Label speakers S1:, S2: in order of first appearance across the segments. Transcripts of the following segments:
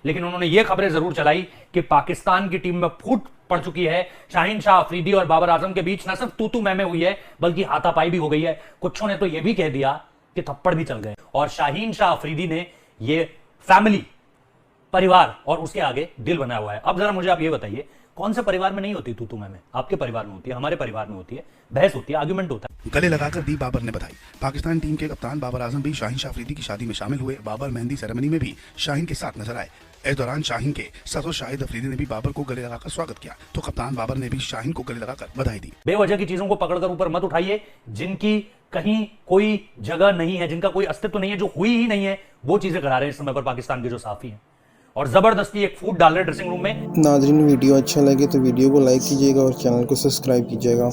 S1: लेकिन उन्होंने ये खबरें जरूर चलाई कि पाकिस्तान की टीम में फूट पड़ चुकी है। शाहीन शाह अफरीदी और बाबर आजम के बीच न सिर्फ तू तू मैं हुई है बल्कि हाथापाई भी हो गई है। कुछों ने तो यह भी कह दिया कि थप्पड़ भी चल गए। और शाहीन शाह अफरीदी ने ये फैमिली, परिवार और उसके आगे दिल बनाया हुआ है। अब जरा मुझे आप ये बताइए, कौन से परिवार में नहीं होती तू तू मैं? आपके परिवार में होती है, हमारे परिवार में होती है, बहस होती है, आर्गुमेंट होता है।
S2: गले लगाकर दी बाबर ने बधाई। पाकिस्तान टीम के कप्तान बाबर आजम भी शाहीन शाह अफरीदी की शादी में शामिल हुए। बाबर मेहंदी सेरेमनी में भी शाहीन के साथ नजर आए। इस दौरान शाहीन के ससुर शाहिद अफरीदी ने भी बाबर को गले लगाकर स्वागत किया, तो कप्तान बाबर ने भी शाहीन को गले लगाकर बधाई दी।
S1: बेवजह की चीजों को पकड़कर ऊपर मत उठाइए, जिनकी कहीं कोई जगह नहीं है, जिनका कोई अस्तित्व नहीं है, जो हुई ही नहीं है, वो चीजें करा रहे हैं इस समय पर पाकिस्तान के जो साफी हैं और जबरदस्ती एक फूट डाल रहे ड्रेसिंग रूम में।
S3: नाज़रीन, वीडियो अच्छा लगे तो वीडियो को लाइक कीजिएगा और चैनल को सब्सक्राइब कीजिएगा।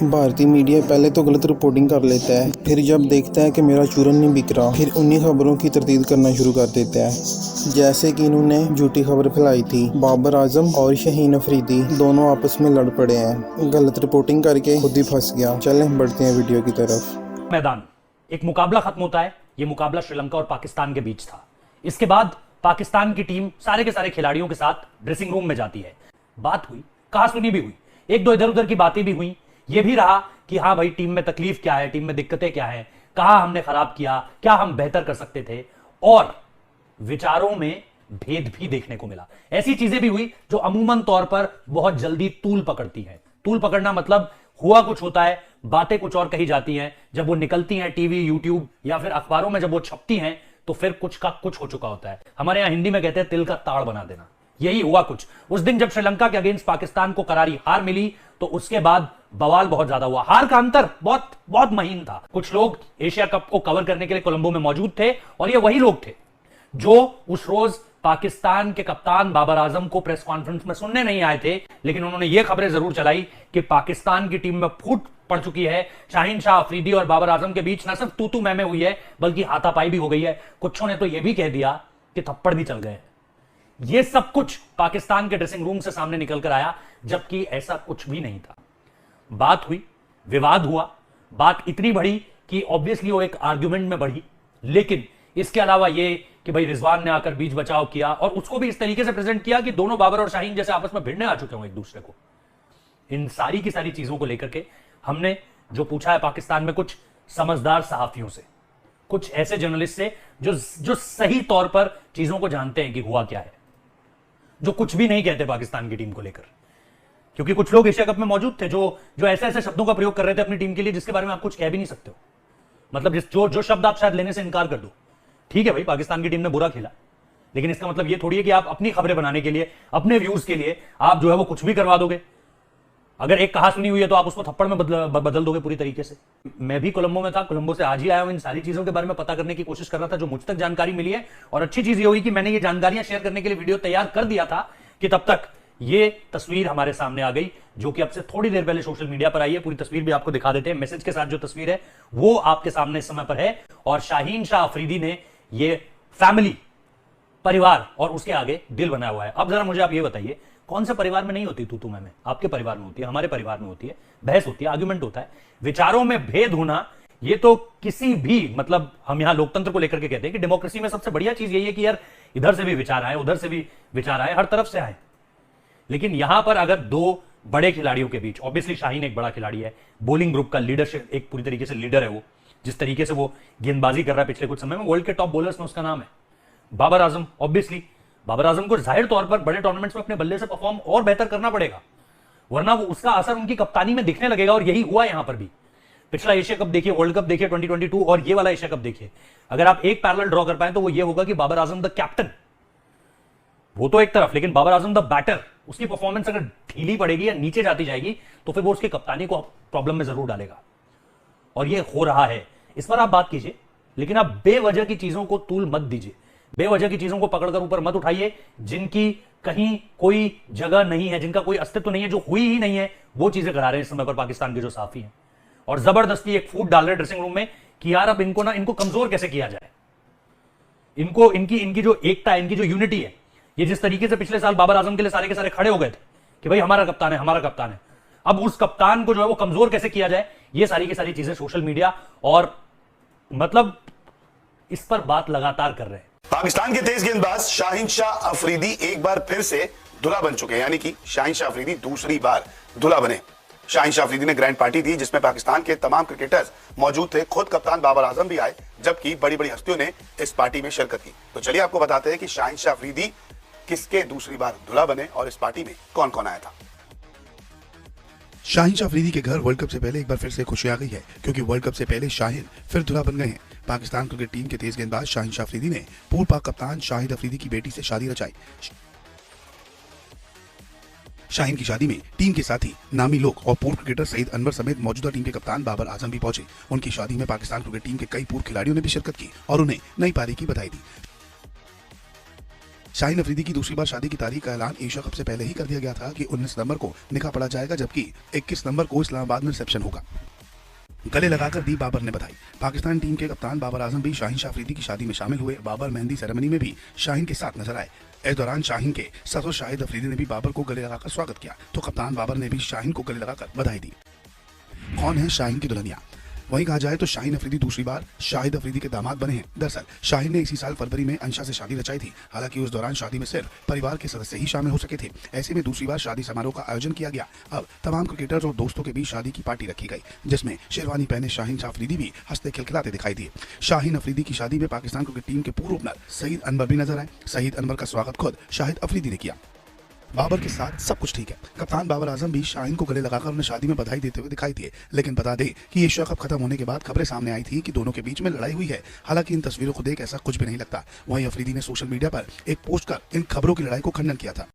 S3: भारतीय मीडिया पहले तो गलत रिपोर्टिंग कर लेता है, फिर जब देखता है कि मेरा चूरन नहीं बिक रहा, फिर उन्हीं खबरों की तरदीद करना शुरू कर देता है। जैसे कि इन्होंने झूठी खबर फैलाई थी, बाबर आजम और शाहीन अफरीदी दोनों आपस में लड़ पड़े हैं। गलत रिपोर्टिंग करके खुद ही फंस गया। चलें बढ़ते हैं वीडियो की तरफ।
S1: मैदान एक मुकाबला खत्म होता है। यह मुकाबला श्रीलंका और पाकिस्तान के बीच था। इसके बाद पाकिस्तान की टीम सारे के सारे खिलाड़ियों के साथ ड्रेसिंग रूम में जाती है। बात हुई, कहा सुनी भी हुई, एक दो इधर उधर की बातें भी हुई। यह भी रहा कि हाँ भाई, टीम में तकलीफ क्या है, टीम में दिक्कतें क्या है, कहां हमने खराब किया, क्या हम बेहतर कर सकते थे, और विचारों में भेद भी देखने को मिला। ऐसी चीजें भी हुई जो अमूमन तौर पर बहुत जल्दी तूल पकड़ती हैं। तूल पकड़ना मतलब हुआ कुछ होता है, बातें कुछ और कही जाती हैं, जब वो निकलती हैं टीवी, यूट्यूब या फिर अखबारों में जब वो छपती हैं तो फिर कुछ का कुछ हो चुका होता है। हमारे यहां हिंदी में कहते हैं तिल का ताड़ बना देना। यही हुआ कुछ उस दिन जब श्रीलंका के अगेंस्ट पाकिस्तान को करारी हार मिली, तो उसके बाद बवाल बहुत ज्यादा हुआ। हार का अंतर बहुत बहुत महीन था। कुछ लोग एशिया कप को कवर करने के लिए कोलंबो में मौजूद थे और ये वही लोग थे जो उस रोज पाकिस्तान के कप्तान बाबर आजम को प्रेस कॉन्फ्रेंस में सुनने नहीं आए थे। लेकिन उन्होंने ये खबरें जरूर चलाई कि पाकिस्तान की टीम में फूट पड़ चुकी है। शाहीन शाह अफरीदी और बाबर आजम के बीच न सिर्फ तू तू मैं हुई है बल्कि हाथापाई भी हो गई है। कुछों ने तो यह भी कह दिया कि थप्पड़ भी चल गए। यह सब कुछ पाकिस्तान के ड्रेसिंग रूम से सामने निकल कर आया, जबकि ऐसा कुछ भी नहीं था। बात हुई, विवाद हुआ, बात इतनी बढ़ी कि ऑब्वियसली वो एक आर्ग्यूमेंट में बढ़ी। लेकिन इसके अलावा यह कि भाई रिजवान ने आकर बीच बचाव किया और उसको भी इस तरीके से प्रेजेंट किया कि दोनों बाबर और शाहीन जैसे आपस में भिड़ने आ चुके हों एक दूसरे को। इन सारी की सारी चीजों को लेकर के हमने जो पूछा है पाकिस्तान में कुछ समझदार सहाफियों से, कुछ ऐसे जर्नलिस्ट से जो सही तौर पर चीजों को जानते हैं कि हुआ क्या है, जो कुछ भी नहीं कहते पाकिस्तान की टीम को लेकर। क्योंकि कुछ लोग एशिया कप में मौजूद थे जो ऐसे ऐसे शब्दों का प्रयोग कर रहे थे अपनी टीम के लिए जिसके बारे में आप कुछ कह भी नहीं सकते हो। मतलब जो शब्द आप शायद लेने से इनकार कर दो। ठीक है भाई, पाकिस्तान की टीम ने बुरा खेला, लेकिन इसका मतलब ये थोड़ी है कि आप अपनी खबरें बनाने के लिए, अपने व्यूज के लिए आप जो है वो कुछ भी करवा दोगे। अगर एक कहा सुनी हुई है तो आप उसको थप्पड़ में बदल दोगे पूरी तरीके से। मैं भी कोलंबो में था, कोलंबो से आज ही आया हूं। इन सारी चीजों के बारे में पता करने की कोशिश कर रहा था जो मुझ तक जानकारी मिली है। और अच्छी चीज ये हुई कि मैंने ये जानकारियां शेयर करने के लिए वीडियो तैयार कर दिया था कि तब तक ये तस्वीर हमारे सामने आ गई, जो कि अब से थोड़ी देर पहले सोशल मीडिया पर आई है। पूरी तस्वीर भी आपको दिखा देते हैं। मैसेज के साथ जो तस्वीर है वो आपके सामने इस समय पर है। और शाहीन शाह अफरीदी ने ये फैमिली, परिवार और उसके आगे दिल बनाया हुआ है। अब जरा मुझे आप ये बताइए, कौन से परिवार में नहीं होती तू तू मैं? आपके परिवार में होती है, हमारे परिवार में होती है, बहस होती है, आर्गुमेंट होता है, विचारों में भेद होना। ये तो किसी भी, मतलब हम यहां लोकतंत्र को लेकर के कहते हैं कि डेमोक्रेसी में सबसे बढ़िया चीज यही है कि यार इधर से भी विचार आए, उधर से भी विचार आए, हर तरफ से आए। लेकिन यहां पर अगर दो बड़े खिलाड़ियों के बीच, ऑब्वियसली शाहीन एक बड़ा खिलाड़ी है, बॉलिंग ग्रुप का लीडरशिप, एक पूरी तरीके से लीडर है वो, जिस तरीके से वो गेंदबाजी कर रहा है पिछले कुछ समय में, वर्ल्ड के टॉप बॉलर्स में उसका नाम है। बाबर आजम, ऑब्वियसली बाबर आजम को जाहिर तौर पर बड़े टूर्नामेंट्स में अपने बल्ले से परफॉर्म और बेहतर करना पड़ेगा, वरना वो उसका असर उनकी कप्तानी में दिखने लगेगा। और यही हुआ यहां पर भी। पिछला एशिया कप देखिए, वर्ल्ड कप देखिए 2022 और ये वाला एशिया कप देखिए, अगर आप एक पैरेलल ड्रॉ कर पाए तो वो ये होगा कि बाबर आजम द कैप्टन, वो तो एक तरफ, लेकिन बाबर आजम द बैटर, उसकी परफॉर्मेंस अगर ढीली पड़ेगी या नीचे जाती जाएगी तो फिर वो उसकी कप्तानी को प्रॉब्लम में जरूर डालेगा। और ये हो रहा है, इस पर आप बात कीजिए, लेकिन आप बेवजह की चीजों को तूल मत दीजिए, बेवजह की चीजों को पकड़कर ऊपर मत उठाइए, जिनकी कहीं कोई जगह नहीं है, जिनका कोई अस्तित्व नहीं है, जो हुई ही नहीं है, वो चीजें करा रहे हैं इस समय पर पाकिस्तान के जो साफी हैं। और जबरदस्ती एक फूट डाल रहे ड्रेसिंग रूम में कि यार अब इनको कमजोर कैसे किया जाए। इनकी जो एकता है, इनकी जो यूनिटी है, ये जिस तरीके से पिछले साल बाबर आजम के लिए सारे के सारे खड़े हो गए थे कि भाई हमारा कप्तान है, हमारा कप्तान है, अब उस कप्तान को जो है वो कमजोर कैसे किया जाए, ये सारी की सारी चीजें सोशल मीडिया और मतलब इस पर बात लगातार कर रहे हैं।
S2: पाकिस्तान के तेज गेंदबाज शाहीन शाह अफरीदी एक बार फिर से दूल्हा बन चुके हैं, यानी कि शाहीन शाह अफरीदी दूसरी बार दूल्हा बने। शाहीन शाह अफरीदी ने ग्रैंड पार्टी दी जिसमें पाकिस्तान के तमाम क्रिकेटर्स मौजूद थे, खुद कप्तान बाबर आजम भी आए, जबकि बड़ी बड़ी हस्तियों ने इस पार्टी में शिरकत की। तो चलिए आपको बताते हैं कि शाहीन शाह अफरीदी किसके दूसरी बार दूल्हा बने और इस पार्टी में कौन कौन आया था। शाहीन शाह अफरीदी के घर वर्ल्ड कप से पहले एक बार फिर से खुशी आ गई है, क्योंकि वर्ल्ड कप से पहले शाहीन फिर दूल्हा बन गए हैं। पाकिस्तान क्रिकेट टीम के तेज गेंदबाज शाहीन शाह अफरीदी ने पूर्व पाक कप्तान शाहिद अफरीदी की बेटी से शादी रचाई। शाहीन की शादी में टीम के साथी नामी लोग और पूर्व क्रिकेटर सईद अनवर समेत मौजूदा टीम के कप्तान बाबर आजम भी पहुंचे। उनकी शादी में पाकिस्तान क्रिकेट टीम के कई पूर्व खिलाड़ियों ने भी शिरकत की और उन्हें नई पारी की बधाई दी। शाहीन अफरीदी की दूसरी बार शादी की तारीख का ऐलान एशिया कप से पहले ही कर दिया गया था कि 19 नवंबर को निकाह पढ़ा जाएगा, जबकि 21 नवंबर को इस्लामाबाद में रिसेप्शन होगा। गले लगाकर दी बाबर ने बधाई। पाकिस्तान टीम के कप्तान बाबर आजम भी शाहीन शाह अफरीदी की शादी में शामिल हुए। बाबर मेहंदी सेरेमनी में भी शाहीन के साथ नजर आए। इस दौरान शाहीन के ससुर शाहिद अफरीदी ने भी बाबर को गले लगाकर स्वागत किया, तो कप्तान बाबर ने भी शाहीन को गले लगाकर बधाई दी। कौन है शाहीन की दुल्हनिया? वहीं कहा जाए तो शाहीन अफरीदी दूसरी बार शाहिद अफरीदी के दामाद बने हैं। दरअसल शाहीन ने इसी साल फरवरी में अंशा से शादी रचाई थी। हालांकि उस दौरान शादी में सिर्फ परिवार के सदस्य ही शामिल हो सके थे। ऐसे में दूसरी बार शादी समारोह का आयोजन किया गया। अब तमाम क्रिकेटर्स और दोस्तों के बीच शादी की पार्टी रखी गई, जिसमें शेरवानी पहने शाहीन शाह अफरीदी भी हंसते खिलखिलाते दिखाई दिए। शाहीन अफरीदी की शादी में पाकिस्तान क्रिकेट टीम के पूर्व ओपनर सईद अनवर भी नजर आए। सईद अनवर का स्वागत खुद शाहिद अफरीदी ने किया। बाबर के साथ सब कुछ ठीक है। कप्तान बाबर आजम भी शाहीन को गले लगाकर उन्हें शादी में बधाई देते हुए दिखाई दिए। लेकिन बता दें कि एशिया कप खत्म होने के बाद खबरें सामने आई थी कि दोनों के बीच में लड़ाई हुई है। हालांकि इन तस्वीरों को देख ऐसा कुछ भी नहीं लगता। वहीं अफरीदी ने सोशल मीडिया पर एक पोस्ट कर इन खबरों की लड़ाई को खंडन किया था।